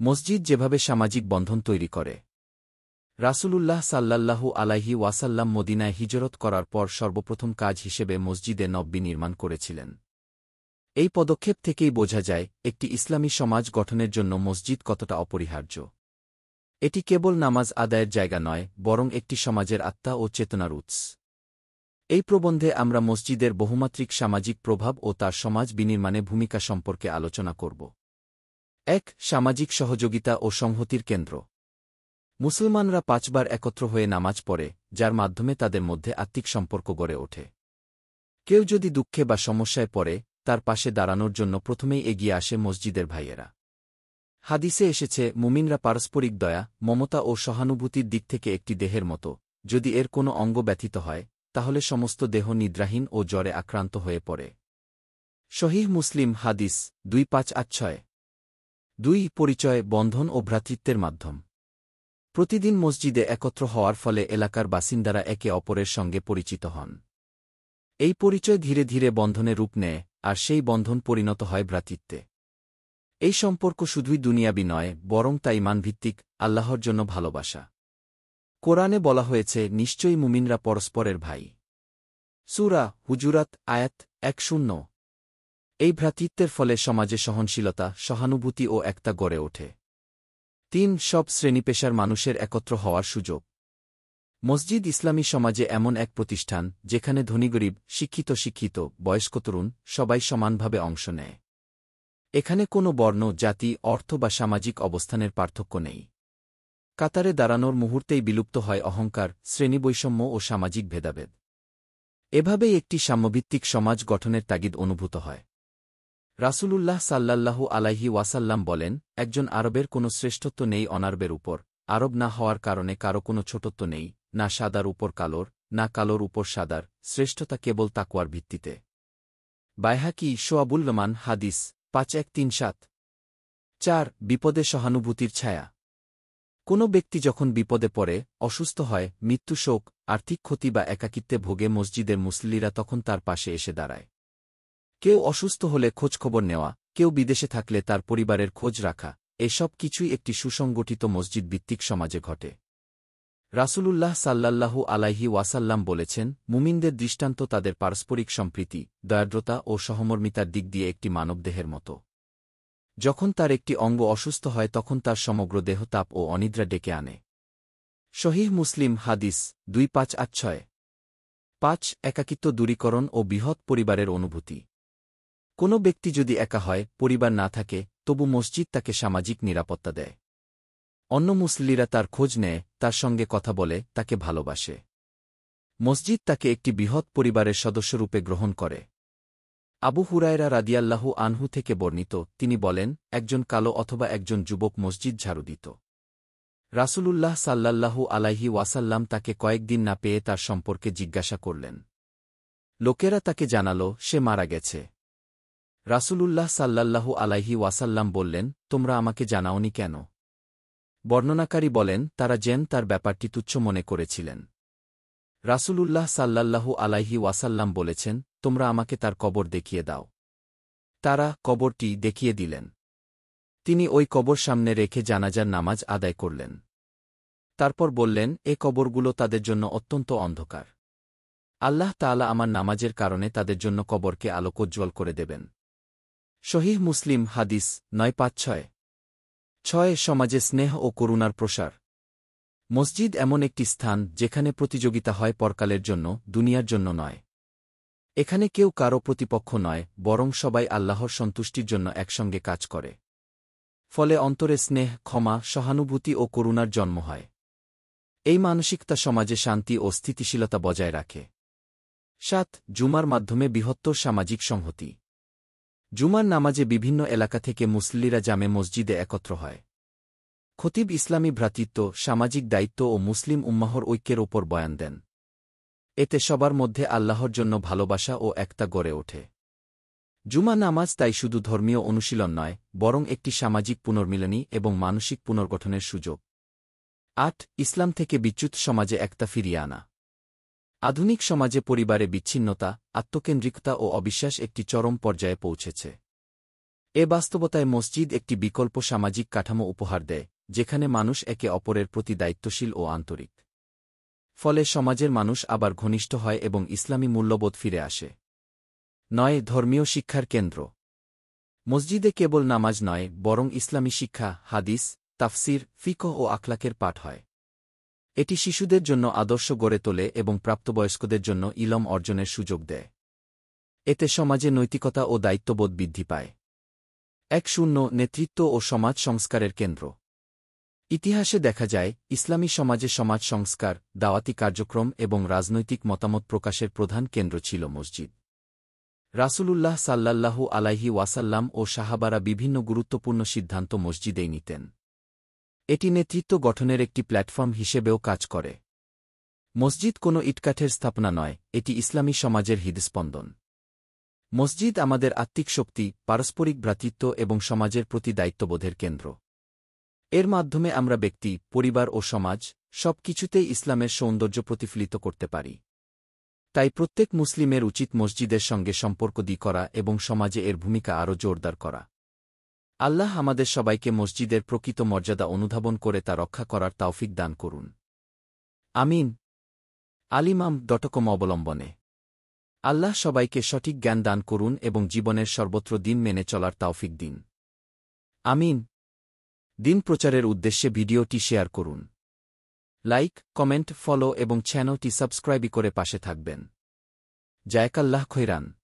মসজিদ যেভাবে সামাজিক বন্ধন তৈরি করে। রাসূলুল্লাহ সাল্লাল্লাহু আলাইহি ওয়াসাল্লাম মদিনায় হিজরত করার পর সর্বপ্রথম কাজ হিসেবে মসজিদে নববী নির্মাণ করেছিলেন। এই পদক্ষেপ থেকেই বোঝা যায় একটি ইসলামী সমাজ গঠনের জন্য মসজিদ কতটা অপরিহার্য। এটি কেবল নামাজ আদায়ের জায়গা নয়, বরং একটি সমাজের আত্মা ও চেতনার উৎস। এই প্রবন্ধে আমরা মসজিদের বহুমাত্রিক সামাজিক প্রভাব ও তার সমাজ বিনির্মাণে ভূমিকা সম্পর্কে আলোচনা করব। ১. সামাজিক সহযোগিতা ও সংহতির কেন্দ্র। মুসলমানরা ৫ বার একত্র হয়ে নামাজ পড়ে, যার মাধ্যমে তাদের মধ্যে আত্মিক সম্পর্ক গড়ে ওঠে। কেউ যদি দুঃখে বা সমস্যায় পড়ে, তার পাশে দাঁড়ানোর জন্য প্রথমেই এগিয়ে আসে মসজিদের ভাইয়েরা। হাদিসে এসেছে, মুমিনরা পারস্পরিক দয়া, মমতা ও সহানুভূতির দিক থেকে একটি দেহের মতো, যদি এর কোনো অঙ্গ ব্যথিত হয়, তাহলে সমস্ত দেহ নিদ্রাহীন ও জ্বরে আক্রান্ত হয়ে পড়ে। সহিহ মুসলিম হাদিস ২৫৮৬। ২. পরিচয়, বন্ধন ও ভ্রাতৃত্বের মাধ্যম। প্রতিদিন মসজিদে একত্র হওয়ার ফলে এলাকার বাসিন্দারা একে অপরের সঙ্গে পরিচিত হন। এই পরিচয় ধীরে ধীরে বন্ধনে রূপ নেয়, আর সেই বন্ধন পরিণত হয় ভ্রাতৃত্বে। এই সম্পর্ক শুধুই দুনিয়াবী নয়, বরং তা ঈমানভিত্তিক, আল্লাহর জন্য ভালোবাসা। কোরআনে বলা হয়েছে, নিশ্চয়ই মুমিনরা পরস্পরের ভাই। সূরা হুজুরাত আয়াত ১০। এই ভ্রাতৃত্বের ফলে সমাজে সহনশীলতা, সহানুভূতি ও একতা গড়ে ওঠে। ৩. সব শ্রেণীপেশার মানুষের একত্র হওয়ার সুযোগ। মসজিদ ইসলামী সমাজে এমন এক প্রতিষ্ঠান, যেখানে ধনী-গরিব, শিক্ষিত, বয়স্ক তরুণ সবাই সমানভাবে অংশ নেয়। এখানে কোনো বর্ণ, জাতি, অর্থ বা সামাজিক অবস্থানের পার্থক্য নেই। কাতারে দাঁড়ানোর মুহূর্তেই বিলুপ্ত হয় অহংকার, শ্রেণীবৈষম্য ও সামাজিক ভেদাভেদ। এভাবেই একটি সাম্যভিত্তিক সমাজ গঠনের তাগিদ অনুভূত হয়। রাসূলুল্লাহ সাল্লাল্লাহু আলাইহি ওয়াসাল্লাম বলেন, একজন আরবের কোনো শ্রেষ্ঠত্ব নেই অনারবের উপর, আরব না হওয়ার কারণে কারো কোনো ছোটত্ব নেই, না সাদার উপর কালোর, না কালোর উপর সাদার, শ্রেষ্ঠতা কেবল তাকওয়ার ভিত্তিতে। বাইহাকি শোয়াবুল রহমান হাদিস ৫১৩৭। ৪. বিপদে সহানুভূতির ছায়া। কোনো ব্যক্তি যখন বিপদে পড়ে, অসুস্থ হয়, মৃত্যু, শোক, আর্থিক ক্ষতি বা একাকিত্বে ভোগে, মসজিদের মুসল্লিরা তখন তার পাশে এসে দাঁড়ায়। কেউ অসুস্থ হলে খোঁজখবর নেওয়া, কেউ বিদেশে থাকলে তার পরিবারের খোঁজ রাখা, এসব কিছুই একটি সুসংগঠিত মসজিদ ভিত্তিক সমাজে ঘটে। রাসূলুল্লাহ সাল্লাল্লাহু আলাইহি ওয়াসাল্লাম বলেছেন, মুমিনদের দৃষ্টান্ত তাদের পারস্পরিক সম্প্রীতি, দয়াদ্রতা ও সহমর্মিতার দিক দিয়ে একটি মানবদেহের মতো। যখন তার একটি অঙ্গ অসুস্থ হয়, তখন তার সমগ্র দেহ তাপ ও অনিদ্রা ডেকে আনে। সহিহ মুসলিম হাদিস ২৫৮৬। ৫. একাকিত্ব দূরীকরণ ও বৃহৎ পরিবারের অনুভূতি। কোনো ব্যক্তি যদি একা হয়, পরিবার না থাকে, তবু মসজিদ তাকে সামাজিক নিরাপত্তা দেয়। অন্য মুসল্লিরা তার খোঁজ নেয়, তার সঙ্গে কথা বলে, তাকে ভালোবাসে। মসজিদ তাকে একটি বৃহৎ পরিবারের সদস্যরূপে গ্রহণ করে। আবু হুরায়রা রাদিয়াল্লাহু আনহু থেকে বর্ণিত, তিনি বলেন, একজন কালো অথবা একজন যুবক মসজিদ ঝাড়ু দিত। রাসূলুল্লাহ সাল্লাল্লাহু আলাইহি ওয়াসাল্লাম তাকে কয়েকদিন না পেয়ে তার সম্পর্কে জিজ্ঞাসা করলেন। লোকেরা তাকে জানাল, সে মারা গেছে। রাসূলুল্লাহ সাল্লাল্লাহু আলাইহি ওয়াসাল্লাম বললেন, তোমরা আমাকে জানাওনি কেন? বর্ণনাকারী বলেন, তারা যেন তার ব্যাপারটি তুচ্ছ মনে করেছিলেন। রাসূলুল্লাহ সাল্লাল্লাহু আলাইহি ওয়াসাল্লাম বলেছেন, তোমরা আমাকে তার কবর দেখিয়ে দাও। তারা কবরটি দেখিয়ে দিলেন। তিনি ওই কবর সামনে রেখে জানাজার নামাজ আদায় করলেন। তারপর বললেন, এ কবরগুলো তাদের জন্য অত্যন্ত অন্ধকার। আল্লাহ তাআলা আমার নামাজের কারণে তাদের জন্য কবরকে আলোকোজ্জ্বল করে দেবেন। সহিহ মুসলিম হাদিস ৯৫৬। ৬. সমাজে স্নেহ ও করুণার প্রসার। মসজিদ এমন একটি স্থান, যেখানে প্রতিযোগিতা হয় পরকালের জন্য, দুনিয়ার জন্য নয়। এখানে কেউ কারও প্রতিপক্ষ নয়, বরং সবাই আল্লাহর সন্তুষ্টির জন্য একসঙ্গে কাজ করে। ফলে অন্তরে স্নেহ, ক্ষমা, সহানুভূতি ও করুণার জন্ম হয়। এই মানসিকতা সমাজে শান্তি ও স্থিতিশীলতা বজায় রাখে। ৭. জুমার মাধ্যমে বৃহত্তর সামাজিক সংহতি। জুমার নামাজে বিভিন্ন এলাকা থেকে মুসল্লিরা জামে মসজিদে একত্র হয়। খতিব ইসলামী ভ্রাতৃত্ব, সামাজিক দায়িত্ব ও মুসলিম উম্মাহর ঐক্যের ওপর বয়ান দেন। এতে সবার মধ্যে আল্লাহর জন্য ভালোবাসা ও একতা গড়ে ওঠে। জুমা নামাজ তাই শুধু ধর্মীয় অনুশীলন নয়, বরং একটি সামাজিক পুনর্মিলনী এবং মানসিক পুনর্গঠনের সুযোগ। ৮. ইসলাম থেকে বিচ্যুত সমাজে একতা ফিরিয়ে আনা। আধুনিক সমাজে পরিবারে বিচ্ছিন্নতা, আত্মকেন্দ্রিকতা ও অবিশ্বাস একটি চরম পর্যায়ে পৌঁছেছে। এ বাস্তবতায় মসজিদ একটি বিকল্প সামাজিক কাঠামো উপহার দেয়, যেখানে মানুষ একে অপরের প্রতি দায়িত্বশীল ও আন্তরিক। ফলে সমাজের মানুষ আবার ঘনিষ্ঠ হয় এবং ইসলামী মূল্যবোধ ফিরে আসে। ৯. ধর্মীয় শিক্ষার কেন্দ্র। মসজিদে কেবল নামাজ নয়, বরং ইসলামী শিক্ষা, হাদিস, তাফসির, ফিকহ ও আখলাকের পাঠ হয়। এটি শিশুদের জন্য আদর্শ গড়ে তোলে এবং প্রাপ্তবয়স্কদের জন্য ইলম অর্জনের সুযোগ দেয়। এতে সমাজে নৈতিকতা ও দায়িত্ববোধ বৃদ্ধি পায়। ১. নেতৃত্ব ও সমাজ সংস্কারের কেন্দ্র। ইতিহাসে দেখা যায়, ইসলামী সমাজে সমাজ সংস্কার, দাওয়াতি কার্যক্রম এবং রাজনৈতিক মতামত প্রকাশের প্রধান কেন্দ্র ছিল মসজিদ। রাসূলুল্লাহ সাল্লাল্লাহু আলাইহি ওয়াসাল্লাম ও সাহাবারা বিভিন্ন গুরুত্বপূর্ণ সিদ্ধান্ত মসজিদেই নিতেন। এটি নেতৃত্ব গঠনের একটি প্ল্যাটফর্ম হিসেবেও কাজ করে। মসজিদ কোনো ইটকাঠের স্থাপনা নয়, এটি ইসলামী সমাজের হৃদস্পন্দন। মসজিদ আমাদের আত্মিক শক্তি, পারস্পরিক ভ্রাতৃত্ব এবং সমাজের প্রতি দায়িত্ববোধের কেন্দ্র। এর মাধ্যমে আমরা ব্যক্তি, পরিবার ও সমাজ, সব কিছুতেই ইসলামের সৌন্দর্য প্রতিফলিত করতে পারি। তাই প্রত্যেক মুসলিমের উচিত মসজিদের সঙ্গে সম্পর্ক করা এবং সমাজে এর ভূমিকা আরও জোরদার করা। আল্লাহ আমাদের সবাইকে মসজিদের প্রকৃত মর্যাদা অনুধাবন করে তা রক্ষা করার তাওফিক দান করুন। আমিন। alimam.com অবলম্বনে আল্লাহ সবাইকে সঠিক জ্ঞান দান করুন এবং জীবনের সর্বত্র দিন মেনে চলার তাওফিক দিন। আমিন। দিন প্রচারের উদ্দেশ্যে ভিডিওটি শেয়ার করুন। লাইক, কমেন্ট, ফলো এবং চ্যানেলটি সাবস্ক্রাইব করে পাশে থাকবেন। জাযাকাল্লাহ খৈরান।